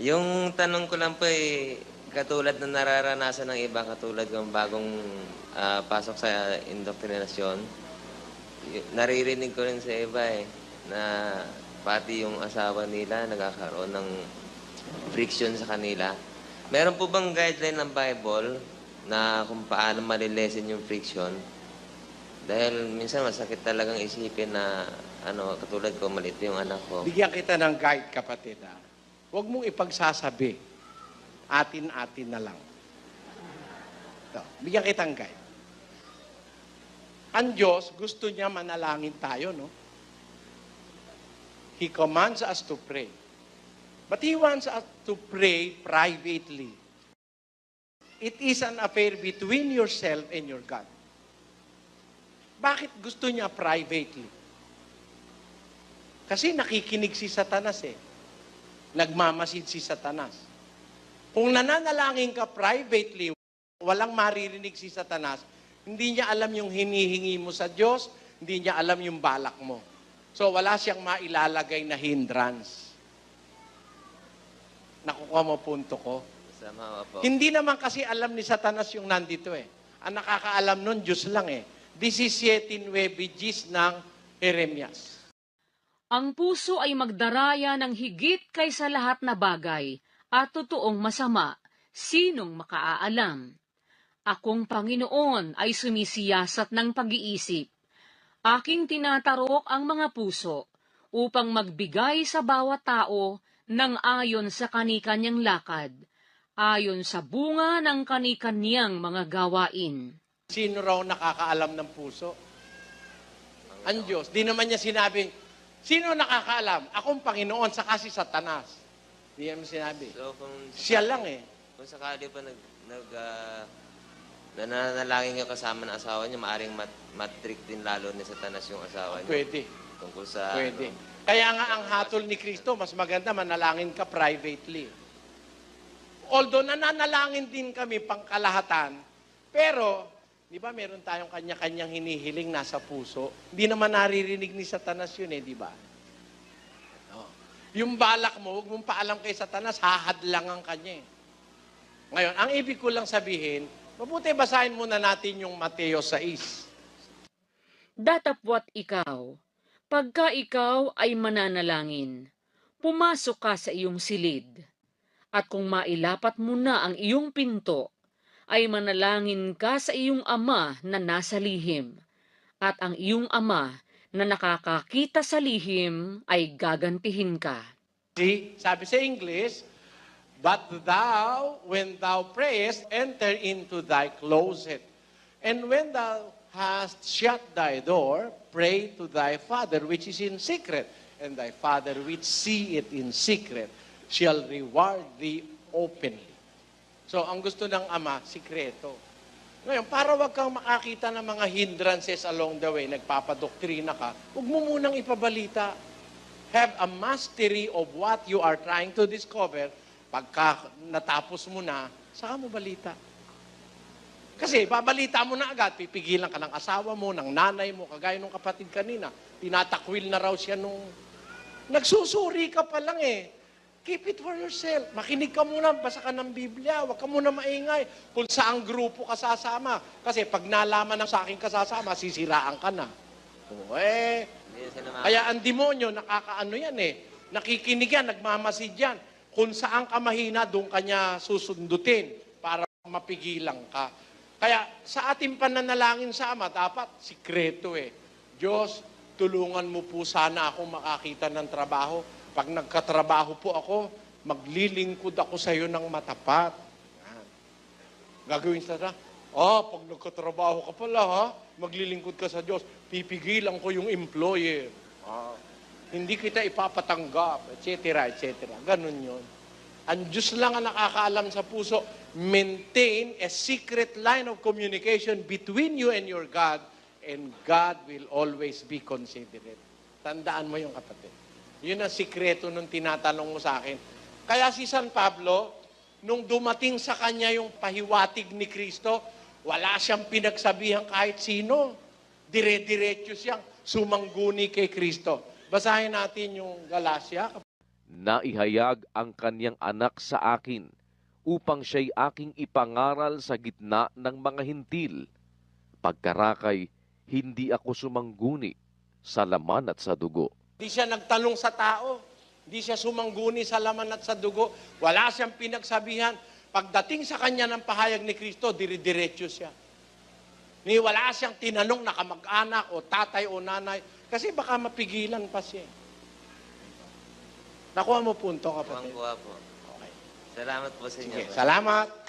Yung tanong ko lang po katulad ng nararanasan ng iba, katulad ng bagong pasok sa indoktrinasyon, naririnig ko rin sa iba na pati yung asawa nila nagkakaroon ng friction sa kanila. Meron po bang guideline ng Bible na kung paano malilesen yung friction? Dahil minsan masakit talagang isipin na katulad ko, maliit yung anak ko. Bigyan kita ng guide, kapatid. Huwag mong ipagsasabi. Atin-atin na lang. Ito, bigyan kitang guide. Ang Diyos, gusto niya manalangin tayo, no? He commands us to pray. But He wants us to pray privately. It is an affair between yourself and your God. Bakit gusto niya privately? Kasi nakikinig si Satanas Nagmamasid si Satanas. Kung nananalangin ka privately, walang maririnig si Satanas, hindi niya alam yung hinihingi mo sa Diyos, hindi niya alam yung balak mo. So wala siyang mailalagay na hindrance. Nakukuha mo punto ko? Sama po. Hindi naman kasi alam ni Satanas yung nandito Ang nakakaalam nun, Diyos lang 17 gis ng Jeremias. Ang puso ay magdaraya ng higit kaysa lahat na bagay at totoong masama. Sinong makaaalam? Akong Panginoon ay sumisiyasat ng pag-iisip. Aking tinatarok ang mga puso upang magbigay sa bawat tao ng ayon sa kani-kanyang lakad, ayon sa bunga ng kani-kanyang mga gawain. Sino raw nakakaalam ng puso? Ang Diyos. Di naman niya sinabing, sino nakakaalam? Akong Panginoon, saka si Satanas. Di naman sinabi. So, siya lang Kung sakali pa nananalangin ka kasama ng asawa niya, maaring matrick din lalo ni Satanas yung asawa niya. Pwede. Tungkol sa... Pwede. Kaya nga ang hatol ni Kristo, mas maganda manalangin ka privately. Although nananalangin din kami pangkalahatan, pero, di ba meron tayong kanya-kanyang hinihiling nasa puso, hindi naman naririnig ni Satanas yun di ba? No. Yung balak mo, huwag mong paalam kay Satanas, hahadlangan kanya Ngayon, ang ibig ko lang sabihin, mabuti basahin muna natin yung Mateo 6. Datapwat ikaw, pagka ikaw ay mananalangin, pumasok ka sa iyong silid. At kung mailapat mo na ang iyong pinto, ay manalangin ka sa iyong ama na nasa lihim. At ang iyong ama na nakakakita sa lihim ay gagantihin ka. See, sabi sa English, but thou, when thou prayest, enter into thy closet. And when thou hast shut thy door, pray to thy Father which is in secret. And thy Father which seeth in secret shall reward thee openly. So, ang gusto ng Ama, sikreto. Ngayon, para wag kang makakita ng mga hindrances along the way, nagpapadoktrina ka, huwag mo munang ipabalita. Have a mastery of what you are trying to discover. Pagka natapos mo na, saka mo balita. Kasi babalita mo na agad, pipigilan ka ng asawa mo, ng nanay mo, kagaya nung kapatid kanina. Tinatakwil na raw siya nung... Nagsusuri ka pa lang Keep it for yourself. Makinig ka muna, basa ka ng Biblia. Huwag ka muna maingay kung saang grupo ka sasama. Kasi pag nalaman ng sa akin kasasama, sisiraan ka na. Kaya ang demonyo, nakakaano yan Nakikinig yan, nagmamasid yan. Kung saan ka mahina, doon ka niya susundutin para mapigilan ka. Kaya sa ating pananalangin sa Ama, dapat sikreto Diyos, tulungan mo po sana ako makakita ng trabaho. Pag nagkatrabaho po ako, maglilingkod ako sa iyo ng matapat. Gagawin sa pag nagkatrabaho ka pala, maglilingkod ka sa Diyos, pipigilan ko yung employer. Hindi kita ipapatanggap, etc., etc. Ganun yun. Ang Diyos lang ang nakakaalam sa puso. Maintain a secret line of communication between you and your God, and God will always be considerate. Tandaan mo yung kapatid. Yun ang sikreto nung tinatanong mo sa akin. Kaya si San Pablo, nung dumating sa kanya yung pahiwatig ni Kristo, wala siyang pinagsabihan kahit sino. Dire-diretso siyang sumangguni kay Kristo. Basahin natin yung Galacia. naihayag ang kanyang anak sa akin upang siya'y aking ipangaral sa gitna ng mga hintil. Pagkarakay, hindi ako sumangguni sa laman at sa dugo. Hindi siya nagtanong sa tao. Hindi siya sumangguni sa laman at sa dugo. Wala siyang pinagsabihan. Pagdating sa kanya ng pahayag ni Kristo, dire-diretso siya. Wala siyang tinanong na kamag-anak o tatay o nanay. Kasi baka mapigilan pa siya. Nakuha mo punto, kapatid. Kuha po. Okay. Salamat po sa inyo. Sige, salamat.